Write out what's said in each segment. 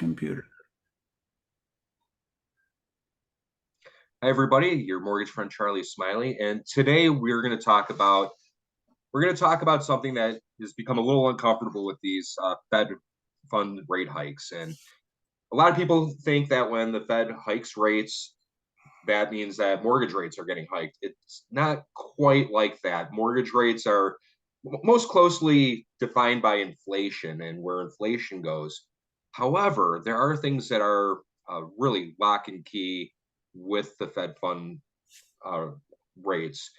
computer. Hi everybody, your mortgage friend Charlie Smiley, and today we're going to talk about something that has become a little uncomfortable with these Fed fund rate hikes. And a lot of people think that when the Fed hikes rates, that means that mortgage rates are getting hiked. It's not quite like that. Mortgage rates are most closely defined by inflation and where inflation goes. However, there are things that are really lock and key with the Fed fund uh, rates.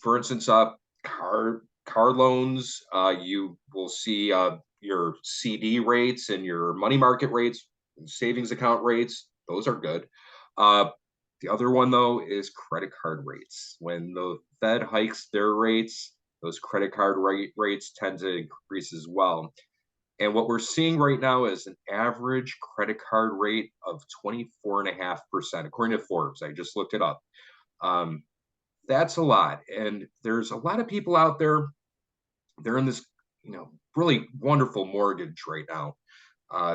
For instance, car loans, you will see your CD rates and your money market rates, savings account rates. Those are good. Uh, the other one though is credit card rates. When the Fed hikes their rates, those credit card rates tend to increase as well. And what we're seeing right now is an average credit card rate of 24.5%, according to Forbes. I just looked it up. Um, that's a lot. And there's a lot of people out there, they're in this, really wonderful mortgage right now.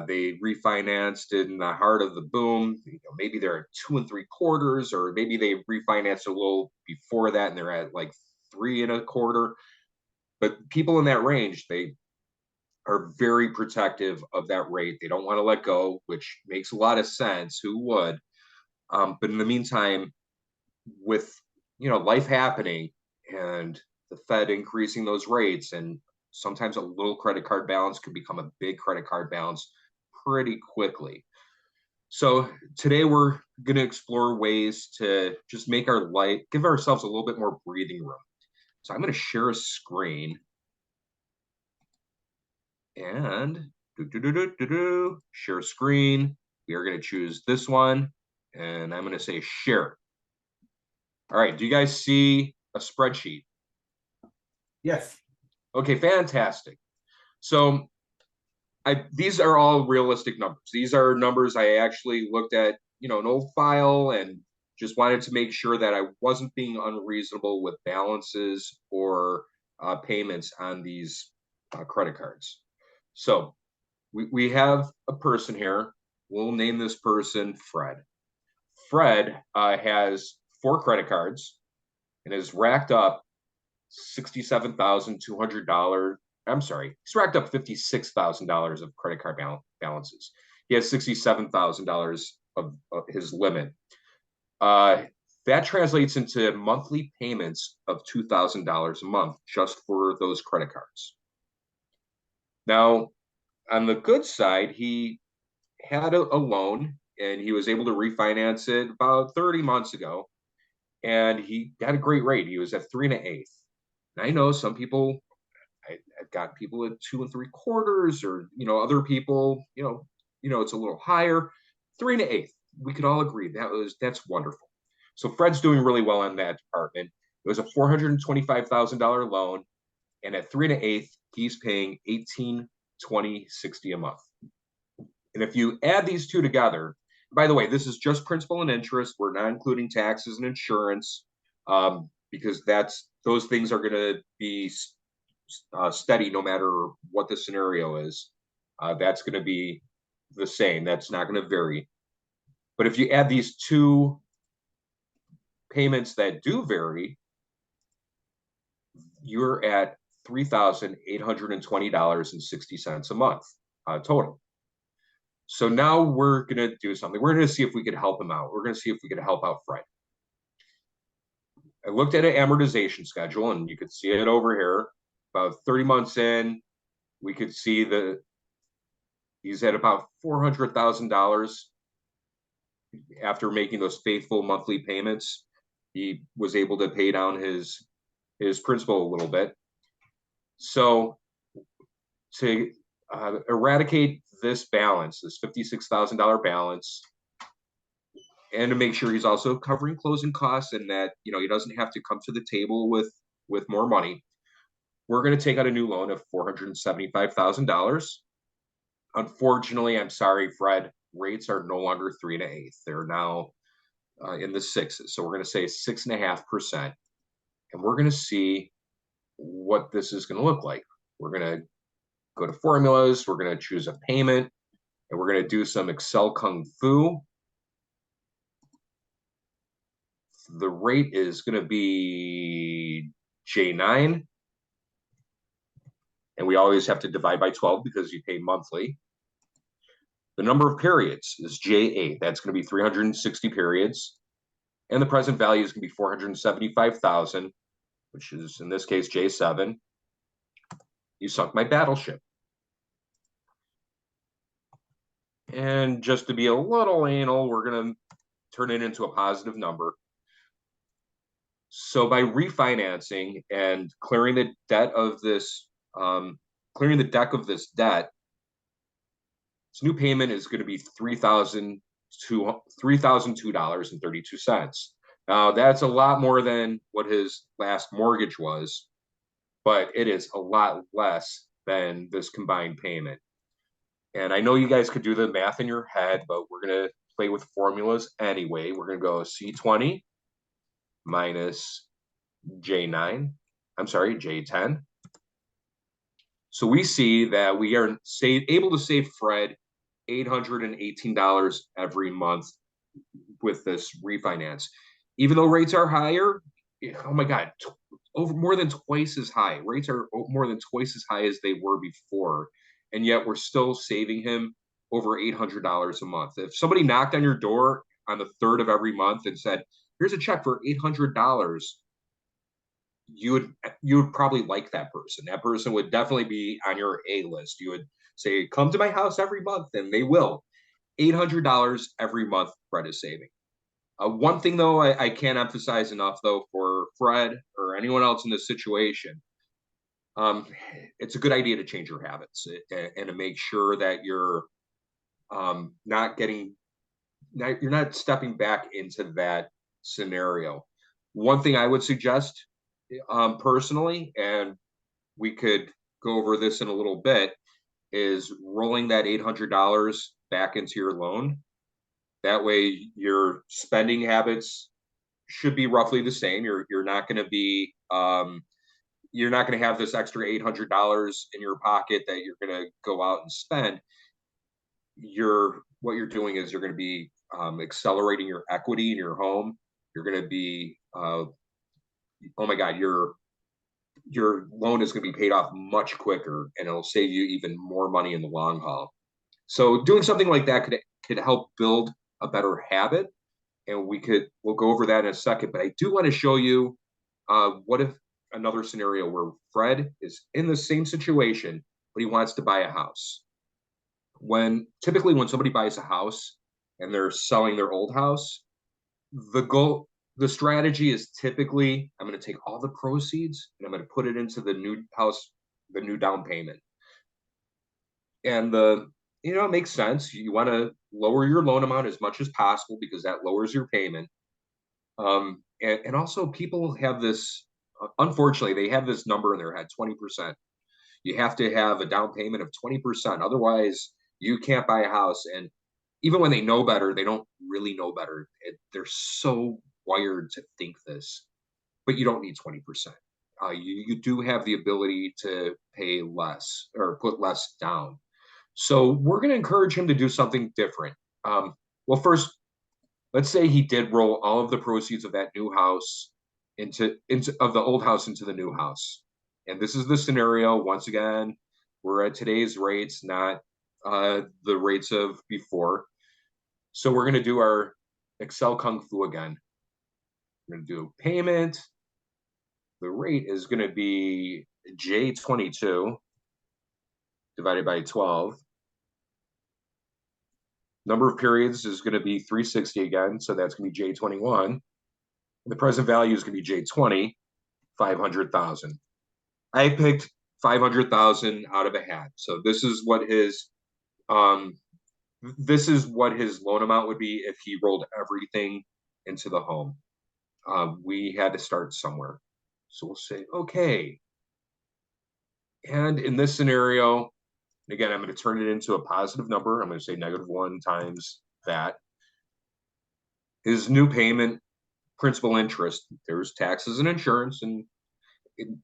They refinanced in the heart of the boom. Maybe they're at 2 3/4, or maybe they refinanced a little before that and they're at like 3 1/4. But people in that range, they are very protective of that rate. They don't want to let go, which makes a lot of sense. Who would? But in the meantime, with life happening and the Fed increasing those rates, and sometimes a little credit card balance could become a big credit card balance pretty quickly. So today we're going to explore ways to just make our life, give ourselves a little bit more breathing room. So I'm going to share a screen and share screen. We are going to choose this one, and I'm going to say share. All right, do you guys see a spreadsheet? Yes. Okay, fantastic. So these are all realistic numbers. These are numbers I actually looked at, an old file, and just wanted to make sure that I wasn't being unreasonable with balances or payments on these credit cards. So we have a person here. We'll name this person Fred. Fred has 4 credit cards and has racked up $67,200. I'm sorry, he's racked up $56,000 of credit card balances. He has $67,000 of his limit. That translates into monthly payments of $2,000 a month just for those credit cards. Now, on the good side, he had a loan and he was able to refinance it about 30 months ago. And he had a great rate. He was at 3 1/8. And I know some people, I've got people at 2 3/4, or other people, it's a little higher. 3 1/8. We could all agree that's wonderful. So Fred's doing really well in that department. It was a $425,000 loan, and at 3 1/8, he's paying 18, 20, 60 a month. And if you add these two together, by the way, this is just principal and interest. We're not including taxes and insurance, because those things are going to be steady no matter what the scenario is. That's going to be the same. That's not going to vary. But if you add these two payments that do vary, you're at $3,820.60 a month total. So now we're going to do something. We're going to see if we could help him out. We're going to see if we could help out Fred. I looked at an amortization schedule, and you could see it over here. About 30 months in, we could see that he's at about $400,000 after making those faithful monthly payments. He was able to pay down his principal a little bit. So to eradicate this balance, this $56,000 balance, and to make sure he's also covering closing costs and that he doesn't have to come to the table with more money, we're going to take out a new loan of $475,000. Unfortunately, I'm sorry, Fred, rates are no longer 3 1/8. They're now in the sixes. So we're going to say 6.5%. And we're going to see what this is going to look like. We're going to go to formulas. We're going to choose a payment. And we're going to do some Excel Kung Fu. The rate is going to be J9. And we always have to divide by 12 because you pay monthly. The number of periods is J8. That's going to be 360 periods. And the present value is going to be 475,000, which is in this case J7. You sunk my battleship. And just to be a little anal, we're going to turn it into a positive number. So by refinancing and clearing the deck of this debt, this new payment is going to be $3,002.32. Now that's a lot more than what his last mortgage was, but it is a lot less than this combined payment. And I know you guys could do the math in your head, but we're going to play with formulas anyway. We're going to go C20 minus J9. I'm sorry, J10. So we see that we are able to save Fred $818 every month with this refinance. Even though rates are higher, oh my God, over more than twice as high. Rates are more than twice as high as they were before. And yet we're still saving him over $800 a month. If somebody knocked on your door on the 3rd of every month and said, here's a check for $800, you would probably like that person. That person would definitely be on your A list. You would say, come to my house every month, and they will. $800 every month Fred is saving. One thing, though, I can't emphasize enough, though, for Fred or anyone else in this situation, it's a good idea to change your habits and to make sure that you're you're not stepping back into that scenario. One thing I would suggest personally, and we could go over this in a little bit, is rolling that $800 back into your loan. That way your spending habits should be roughly the same. You're not going to be you're not going to have this extra $800 in your pocket that you're going to go out and spend. What you're doing is you're going to be accelerating your equity in your home. You're going to be oh my God, your loan is going to be paid off much quicker, and it'll save you even more money in the long haul. So doing something like that could help build a better habit, and we'll go over that in a second. But I do want to show you what if another scenario where Fred is in the same situation, but he wants to buy a house. Typically when somebody buys a house and they're selling their old house, the strategy is typically, I'm going to take all the proceeds and I'm going to put it into the new house, the new down payment. And it makes sense. You want to lower your loan amount as much as possible because that lowers your payment. And also people have this, unfortunately, they have this number in their head, 20%. You have to have a down payment of 20%. Otherwise, you can't buy a house. And even when they know better, they don't really know better. They're so wired to think this, but you don't need 20%. You do have the ability to pay less or put less down. So we're going to encourage him to do something different. Well, first, let's say he did roll all of the proceeds of that new house of the old house into the new house. And this is the scenario. Once again, we're at today's rates, not the rates of before. So we're going to do our Excel Kung Fu again. We're going to do payment. The rate is going to be J22 divided by 12. Number of periods is going to be 360 again, so that's going to be J21. And the present value is going to be J20, 500,000. I picked 500,000 out of a hat. So this is what his loan amount would be if he rolled everything into the home. We had to start somewhere. So we'll say, okay. And in this scenario, again, I'm going to turn it into a positive number. I'm going to say -1 times that. His new payment, principal interest, there's taxes and insurance and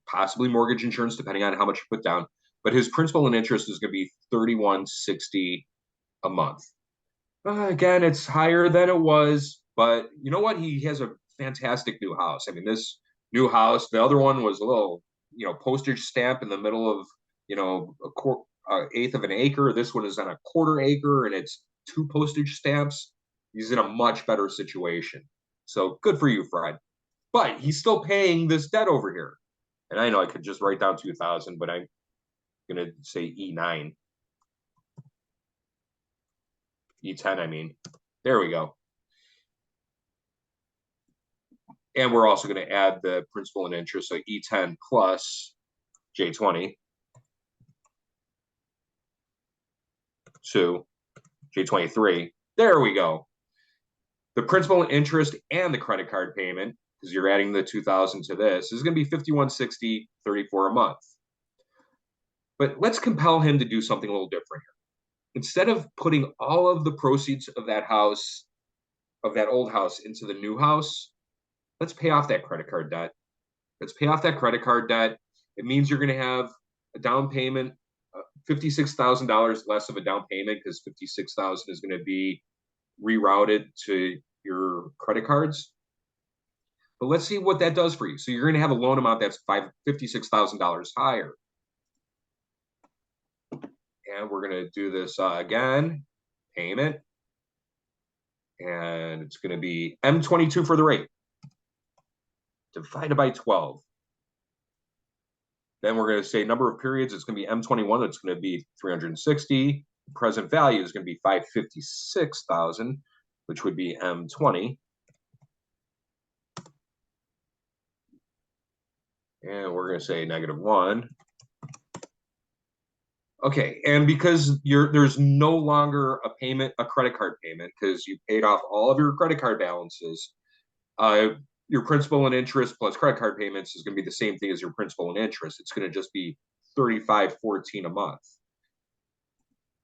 possibly mortgage insurance, depending on how much you put down. But his principal and interest is going to be $31.60 a month. Again, it's higher than it was, but you know what? He has a fantastic new house. I mean, this new house, the other one was a little, postage stamp in the middle of, eighth of an acre. This one is on a quarter acre and it's two postage stamps. He's in a much better situation. So good for you, Fred. But he's still paying this debt over here. And I know I could just write down 2000, but I'm going to say E9. E10, I mean. There we go. And we're also going to add the principal and interest, so E10 plus J20 to J23. There we go. The principal and interest and the credit card payment, because you're adding the 2000 to this, is going to be 5160.34 a month. But let's compel him to do something a little different here. Instead of putting all of the proceeds of that house, of that old house, into the new house, let's pay off that credit card debt. Let's pay off that credit card debt. It means you're going to have a down payment, $56,000 less of a down payment because 56,000 is going to be rerouted to your credit cards. But let's see what that does for you. So you're going to have a loan amount that's $56,000 higher. And we're going to do this again, payment. And it's going to be M22 for the rate, divided by 12. Then we're going to say number of periods, it's going to be M21, it's going to be 360. The present value is going to be 556,000, which would be M20. And we're going to say -1. Okay, and because there's no longer a payment, a credit card payment, because you paid off all of your credit card balances, your principal and interest plus credit card payments is going to be the same thing as your principal and interest. It's going to just be $35.14 a month,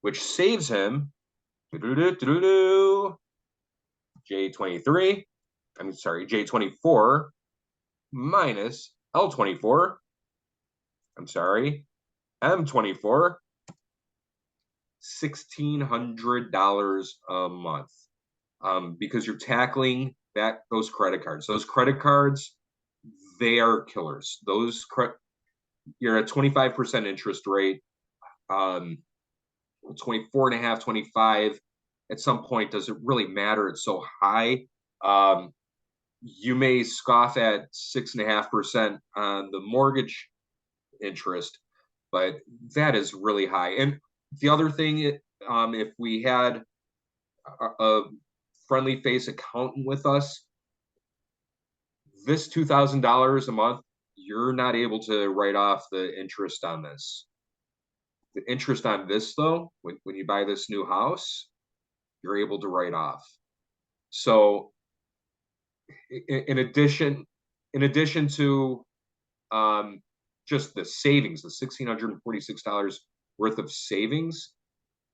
which saves him J23. I'm sorry, J24 minus L24. I'm sorry, M24. $1,600 a month, because you're tackling those credit cards. Those credit cards, they are killers. You're at 25% interest rate, 24.5, 25. At some point, does it really matter? It's so high. You may scoff at 6.5% on the mortgage interest, but that is really high. And the other thing, if we had a friendly face accountant with us, this $2,000 a month, you're not able to write off the interest on this. The interest on this, though, when you buy this new house, you're able to write off. So in addition to just the savings, the $1,646 worth of savings,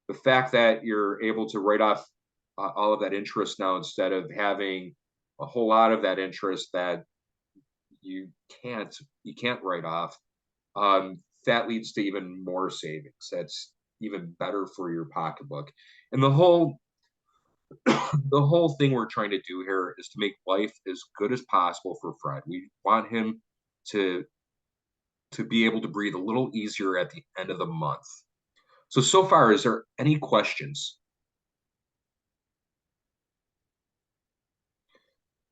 the fact that you're able to write off all of that interest now instead of having a whole lot of that interest that you can't write off, that leads to even more savings. That's even better for your pocketbook. And the whole thing we're trying to do here is to make life as good as possible for Fred. We want him to be able to breathe a little easier at the end of the month. So far, is there any questions?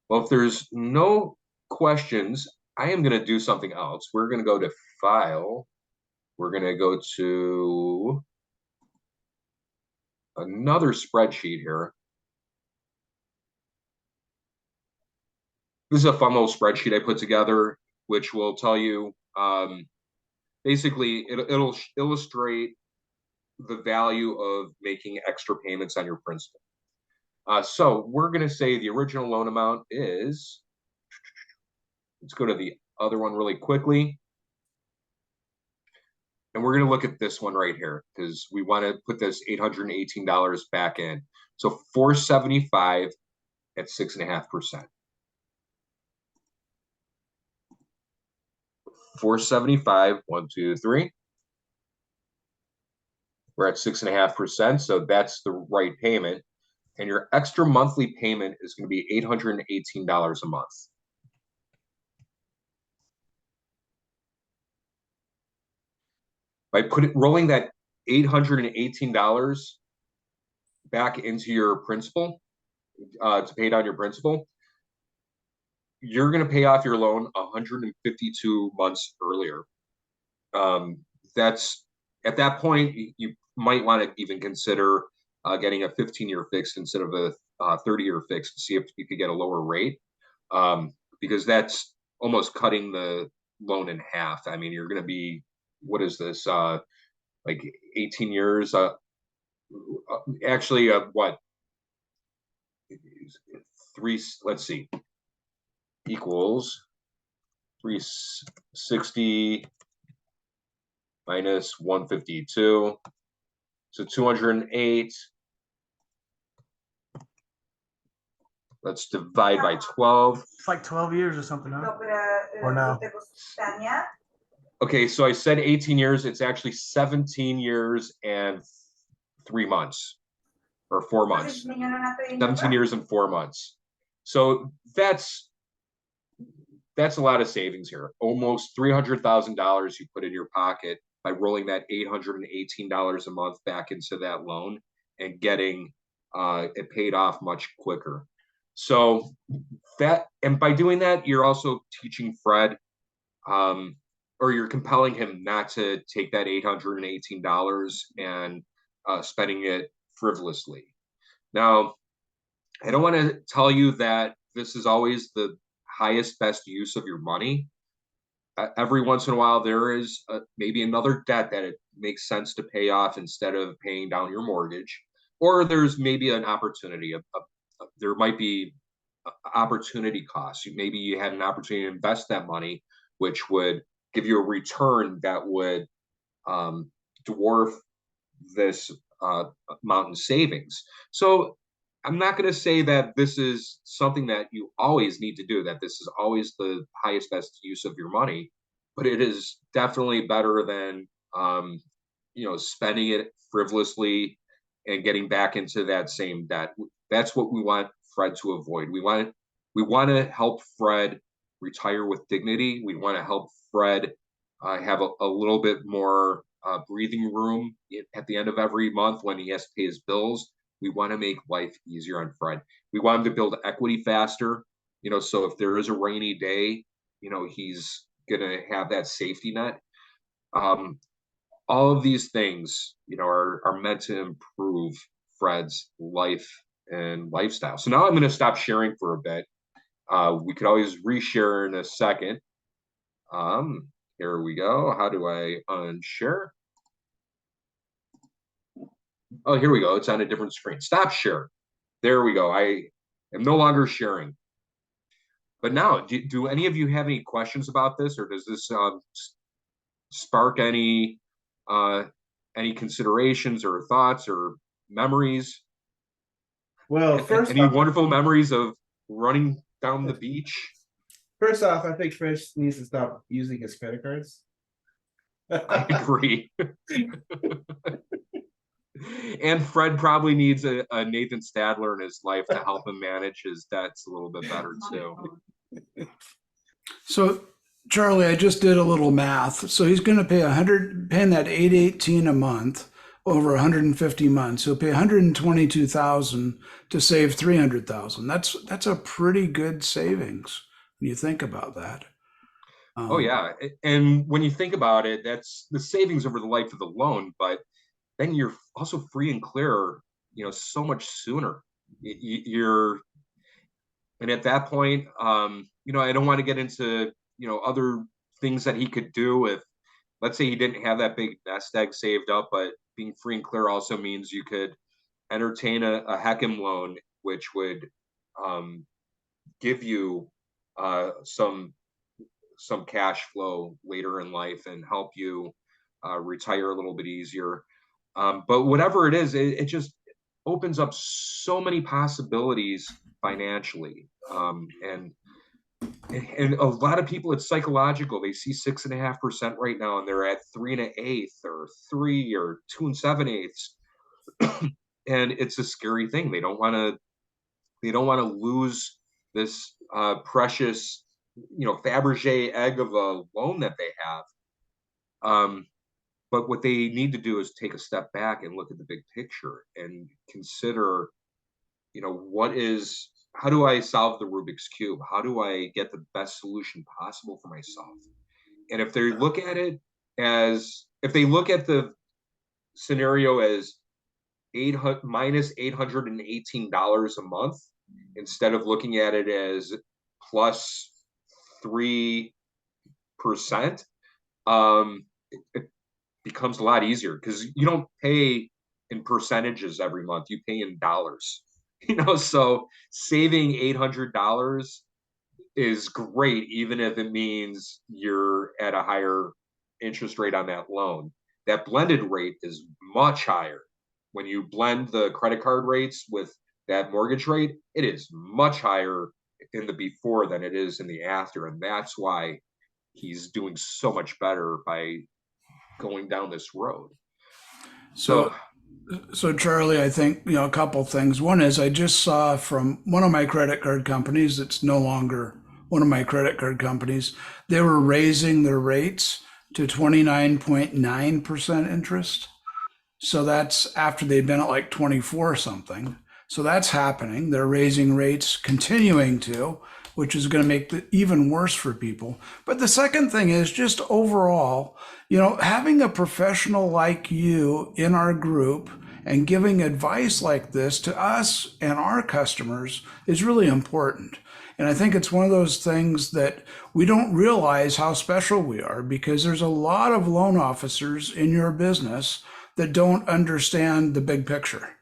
Well, if there's no questions, I am going to do something else. We're going to go to File. We're going to go to another spreadsheet here. This is a fun little spreadsheet I put together, which will tell you, basically, it'll illustrate the value of making extra payments on your principal. So we're going to say the original loan amount is, let's go to the other one really quickly. And we're going to look at this one right here because we want to put this $818 back in. So 475 at 6.5%. 475, 1, 2, 3. We're at 6.5%, so that's the right payment. And your extra monthly payment is going to be $818 a month. By rolling that $818 back into your principal to pay down your principal, you're going to pay off your loan 152 months earlier. That's at that point, you might want to even consider getting a 15-year fixed instead of a 30-year fixed to see if you could get a lower rate, because that's almost cutting the loan in half. I mean, you're going to be, what is this, like 18 years? Actually, what? Let's see, equals 360 minus 152. So 208. Let's divide by 12. It's like 12 years or something, huh? Or no? Okay, so I said 18 years. It's actually 17 years and 3 months, or 4 months. 17 years and 4 months. So that's a lot of savings here. Almost $300,000 you put in your pocket by rolling that $818 a month back into that loan and getting it paid off much quicker. So and by doing that, you're also teaching Fred, or you're compelling him not to take that $818 and spending it frivolously. Now, I don't want to tell you that this is always the highest, best use of your money. Every once in a while, there is maybe another debt that it makes sense to pay off instead of paying down your mortgage, or there's maybe an opportunity. There might be opportunity costs. Maybe you had an opportunity to invest that money, which would give you a return that would dwarf this amount in savings. So I'm not going to say that this is something that you always need to do, that this is always the highest, best use of your money, but it is definitely better than, spending it frivolously and getting back into that same debt. That's what we want Fred to avoid. We want to help Fred retire with dignity. We want to help Fred have a little bit more breathing room at the end of every month when he has to pay his bills. We want to make life easier on Fred. We want him to build equity faster, so if there is a rainy day, he's going to have that safety net. All of these things, are meant to improve Fred's life and lifestyle. So now I'm going to stop sharing for a bit. We could always reshare in a second. Here we go. How do I unshare? Oh, here we go. It's on a different screen. Stop share. There we go. I am no longer sharing. But now, do any of you have any questions about this, or does this spark any considerations or thoughts or memories? Well, first any off, wonderful memories of running down the beach? First off, I think Chris needs to stop using his credit cards. I agree. And Fred probably needs a Nathan Stadler in his life to help him manage his debts a little bit better too. So, Charlie, I just did a little math. So he's going to pay paying that $818 a month over 150 months. He'll pay $122,000 to save $300,000. That's a pretty good savings when you think about that. Oh yeah, and when you think about it, that's the savings over the life of the loan, but then you're also free and clear, so much sooner. And at that point, I don't want to get into, other things that he could do if, let's say he didn't have that big nest egg saved up, but being free and clear also means you could entertain a HECM loan, which would give you some cash flow later in life and help you retire a little bit easier. But whatever it is, it just opens up so many possibilities financially. And and a lot of people, it's psychological. They see 6.5% right now, and they're at 3 1/8 or 3 or 2 7/8, and it's a scary thing. They don't want to lose this precious, Fabergé egg of a loan that they have. But what they need to do is take a step back and look at the big picture and consider, how do I solve the Rubik's Cube? How do I get the best solution possible for myself? And if they look at it if they look at the scenario as minus $818 a month, instead of looking at it as plus 3%, it becomes a lot easier because you don't pay in percentages every month, you pay in dollars. So saving $800 is great, even if it means you're at a higher interest rate on that loan. That blended rate is much higher. When you blend the credit card rates with that mortgage rate, it is much higher in the before than it is in the after. And that's why he's doing so much better by going down this road. So Charlie, I think, a couple things. One is I just saw from one of my credit card companies, it's no longer one of my credit card companies, they were raising their rates to 29.9% interest. So that's after they've been at like 24 something. So that's happening. They're raising rates, continuing to, which is going to make it even worse for people. But the second thing is just overall, having a professional like you in our group and giving advice like this to us and our customers is really important. And I think it's one of those things that we don't realize how special we are, because there's a lot of loan officers in your business that don't understand the big picture.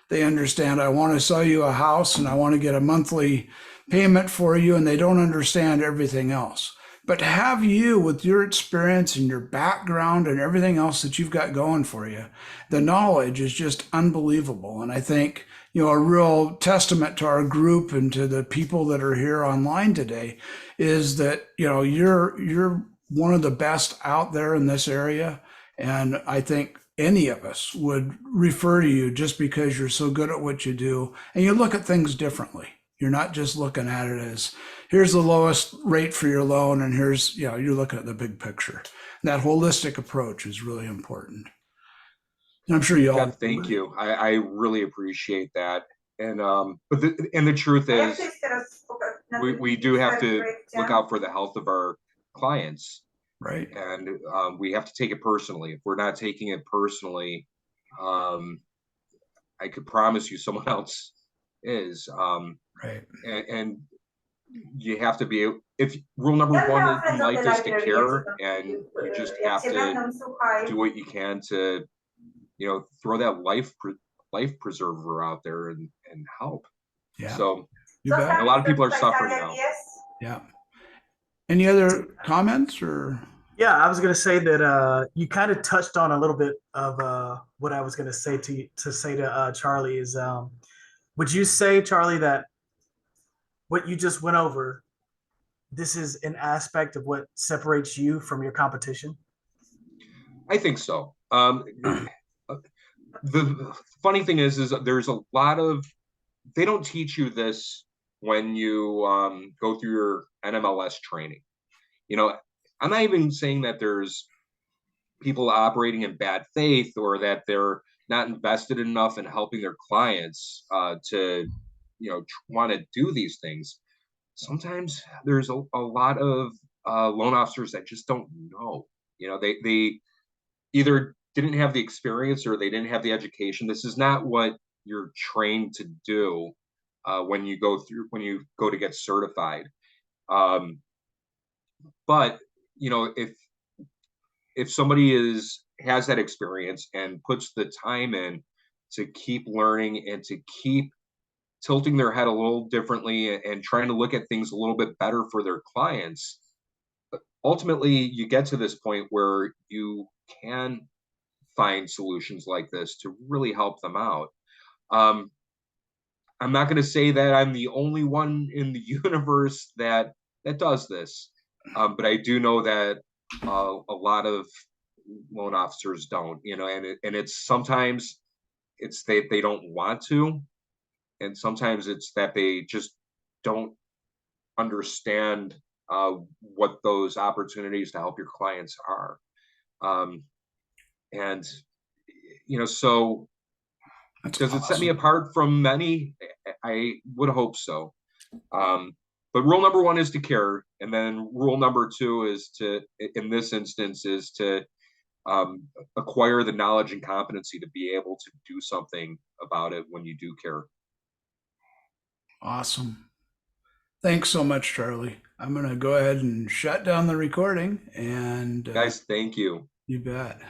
They understand, I want to sell you a house and I want to get a monthly payment for you, and they don't understand everything else. But to have you, with your experience and your background and everything else that you've got going for you, the knowledge is just unbelievable. And I think, a real testament to our group and to the people that are here online today is that, you're one of the best out there in this area. And I think any of us would refer to you just because you're so good at what you do and you look at things differently. You're not just looking at it as here's the lowest rate for your loan and here's, you're looking at the big picture. That holistic approach is really important. And I'm sure you all. Thank you. I really appreciate that. And but the truth is, we do have to look out for the health of our clients. Right. And we have to take it personally. If we're not taking it personally, I could promise you someone else is. Right. And you have to be, if rule number one in life is to care, and you just have to do what you can to, throw that life preserver out there and help. Yeah. So you bet. a lot of people are suffering now. Yeah. Any other comments or? Yeah, I was going to say that you kind of touched on a little bit of what I was going to say to Charlie is, would you say, Charlie, that what you just went over, this is an aspect of what separates you from your competition? I think so. The funny thing is there's a lot of, they don't teach you this when you go through your NMLS training. I'm not even saying that there's people operating in bad faith or that they're not invested enough in helping their clients to, want to do these things. Sometimes there's a lot of loan officers that just don't know. They either didn't have the experience or they didn't have the education. This is not what you're trained to do when you go to get certified. But if somebody has that experience and puts the time in to keep learning and to keep tilting their head a little differently and trying to look at things a little bit better for their clients, ultimately you get to this point where you can find solutions like this to really help them out. I'm not going to say that I'm the only one in the universe that that does this. But I do know that a lot of loan officers don't, and it's sometimes it's they don't want to, and sometimes it's that they just don't understand what those opportunities to help your clients are. And so That's does it set me awesome. apart from many? I would hope so. But rule number one is to care, and then rule number two is to, in this instance, is to acquire the knowledge and competency to be able to do something about it when you do care. Awesome. Thanks so much, Charlie. I'm going to go ahead and shut down the recording and Guys, thank you. you bet.